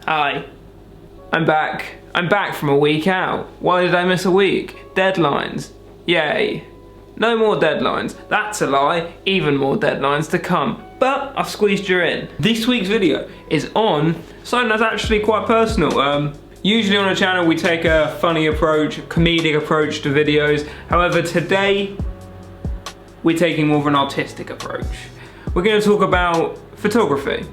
Hi, I'm back. I'm back from a week out. Why did I miss a week? Deadlines. Yay. No more deadlines. That's a lie. Even more deadlines to come. But I've squeezed you in. This week's video is on something that's actually quite personal. Usually on a channel we take a funny approach, a comedic approach to videos. However, today we're taking more of an artistic approach. We're going to talk about photography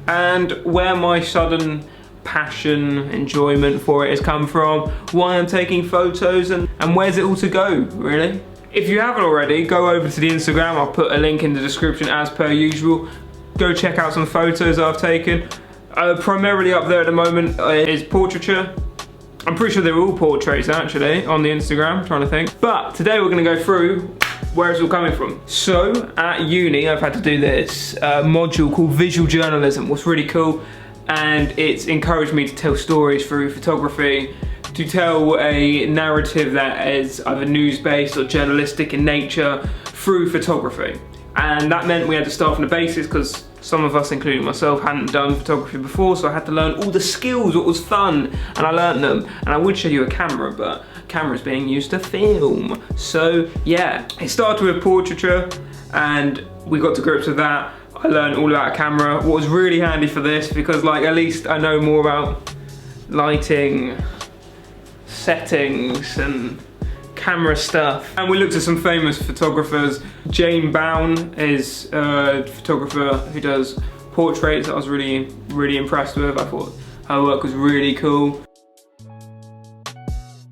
and where my sudden passion, enjoyment for it has come from, why I'm taking photos, and where's it all to go, really. If you haven't already, go over to the Instagram. I'll put a link in the description as per usual. Go check out some photos I've taken. Primarily up there at the moment is portraiture. I'm pretty sure they're all portraits actually on the Instagram, I'm trying to think. But today we're gonna go through where it's all coming from. So at uni I've had to do this module called visual journalism, what's really cool, and it's encouraged me to tell stories through photography, to tell a narrative that is either news-based or journalistic in nature through photography. And that meant we had to start from the basics because some of us, including myself, hadn't done photography before, so I had to learn all the skills, what was fun, and I learned them. And I would show you a camera, but camera's being used to film. So yeah, it started with portraiture and we got to grips with that. I learned all about camera. What was really handy for this, because like at least I know more about lighting, settings and camera stuff. And we looked at some famous photographers. Jane Bown is a photographer who does portraits that I was really impressed with. I thought her work was really cool.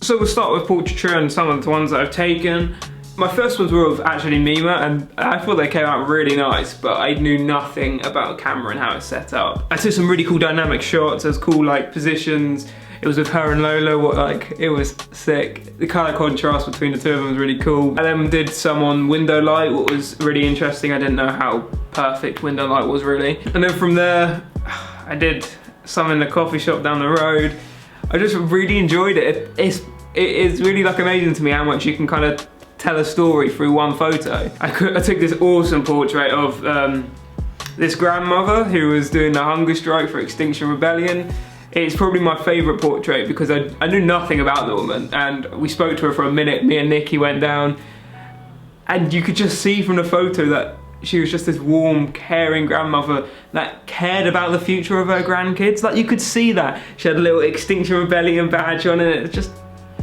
So we'll start with portraiture and some of the ones that I've taken. My first ones were of actually Mima and I thought they came out really nice, but I knew nothing about camera and how it's set up. I took some really cool dynamic shots, there's cool like positions. It was with her and Lola, it was sick. The colour contrast between the two of them was really cool. I then did some on window light, what was really interesting. I didn't know how perfect window light was really. And then from there, I did some in the coffee shop down the road. I just really enjoyed it. It is really like amazing to me how much you can kind of tell a story through one photo. I took this awesome portrait of this grandmother who was doing the hunger strike for Extinction Rebellion. It's probably my favourite portrait because I knew nothing about the woman and we spoke to her for a minute. Me and Nikki went down and you could just see from the photo that she was just this warm, caring grandmother that cared about the future of her grandkids. Like you could see that. She had a little Extinction Rebellion badge on and it just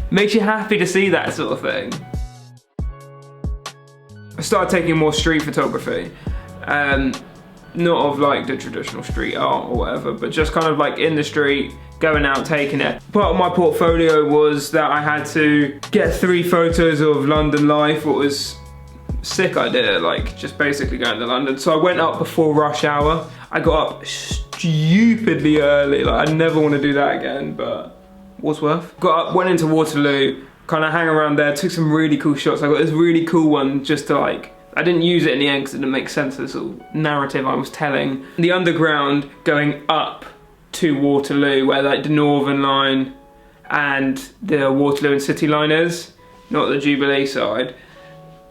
makes you happy to see that sort of thing. I started taking more street photography. Not of like the traditional street art or whatever, but just kind of like in the street, going out, taking it. Part of my portfolio was that I had to get 3 photos of London life. What was a sick idea, like just basically going to London. So I went up before rush hour. I got up stupidly early, like I never want to do that again, but what's worth. Got up, went into Waterloo, kind of hang around there, took some really cool shots. I got this really cool one just to like, I didn't use it in the end because it didn't make sense of the sort of narrative I was telling. The underground going up to Waterloo, where like the Northern Line and the Waterloo and City Line is, not the Jubilee side.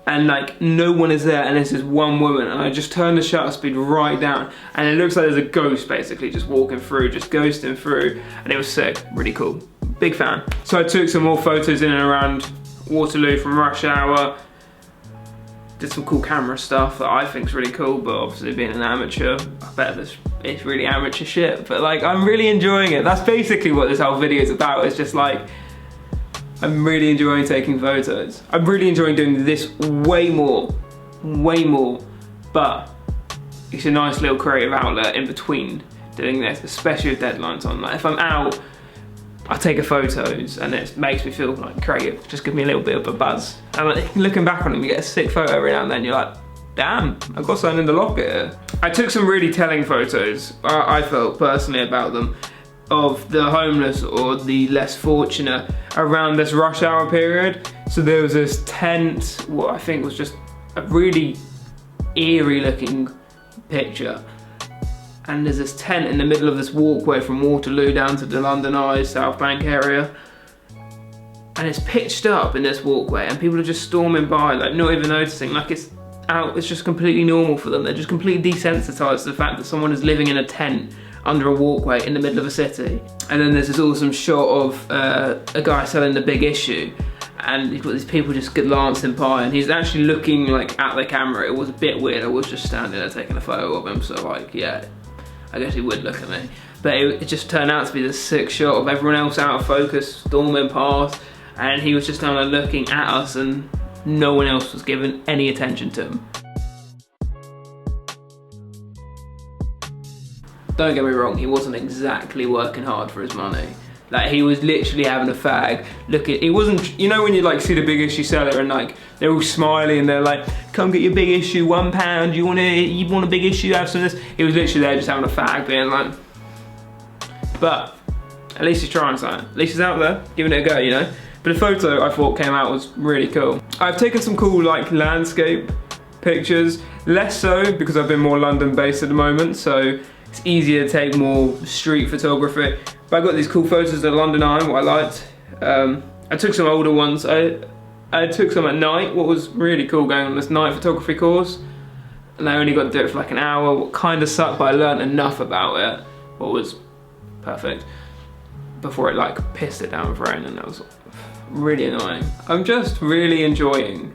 And like no one is there and there's this one woman and I just turned the shutter speed right down and it looks like there's a ghost basically just walking through, just ghosting through, and it was sick, really cool. Big fan. So I took some more photos in and around Waterloo from rush hour. Did some cool camera stuff that I think is really cool, but obviously being an amateur, I bet it's really amateur shit, but like I'm really enjoying it. That's basically what this whole video is about. It's just like, I'm really enjoying taking photos. I'm really enjoying doing this way more, but it's a nice little creative outlet in between doing this, especially with deadlines on. Like if I'm out, I take photos and it makes me feel like creative, just give me a little bit of a buzz. And like, looking back on them, you get a sick photo every now and then, you're like, damn, I've got something in the locket here. I took some really telling photos, I felt personally about them, of the homeless or the less fortunate around this rush hour period. So there was this tent, what I think was just a really eerie looking picture. And there's this tent in the middle of this walkway from Waterloo down to the London Eye, South Bank area. And it's pitched up in this walkway and people are just storming by, like not even noticing, like it's out, it's just completely normal for them. They're just completely desensitized to the fact that someone is living in a tent under a walkway in the middle of a city. And then there's this awesome shot of a guy selling the Big Issue, and you've got these people just glancing by, and he's actually looking like at the camera. It was a bit weird. I was just standing there taking a photo of him, so like, yeah, I guess he would look at me. But it just turned out to be this sick shot of everyone else out of focus, storming past, and he was just kind of looking at us, and no one else was giving any attention to him. Don't get me wrong, he wasn't exactly working hard for his money. Like, he was literally having a fag. He wasn't, you know when you like see the Big Issue seller and like they're all smiling and they're like, come get your Big Issue, £1, you want a Big Issue, have some of this? He was literally there just having a fag, being like, but at least he's trying something. At least he's out there, giving it a go, you know? But the photo I thought came out was really cool. I've taken some cool like landscape pictures, less so because I've been more London based at the moment, so it's easier to take more street photography. But I got these cool photos of the London Eye, what I liked. I took some older ones. I took some at night, what was really cool going on this night photography course. And I only got to do it for like an hour, what kind of sucked, but I learned enough about it, what was perfect, before it like pissed it down with rain, and that was really annoying. I'm just really enjoying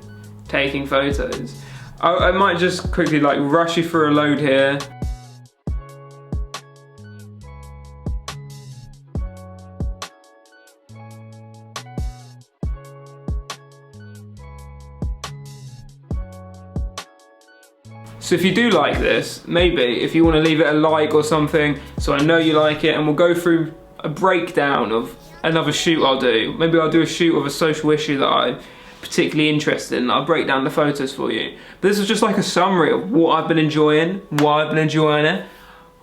taking photos. I might just quickly like rush you through a load here. So if you do like this, maybe if you want to leave it a like or something, so I know you like it, and we'll go through a breakdown of another shoot I'll do. Maybe I'll do a shoot of a social issue that I'm particularly interested in. I'll break down the photos for you. But this is just like a summary of what I've been enjoying, why I've been enjoying it.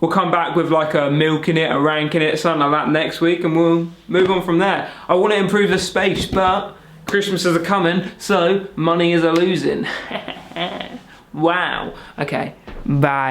We'll come back with like a milking it, a ranking it, something like that next week, and we'll move on from there. I want to improve the space, but Christmases are coming, so money is a losing. Wow. Okay, bye.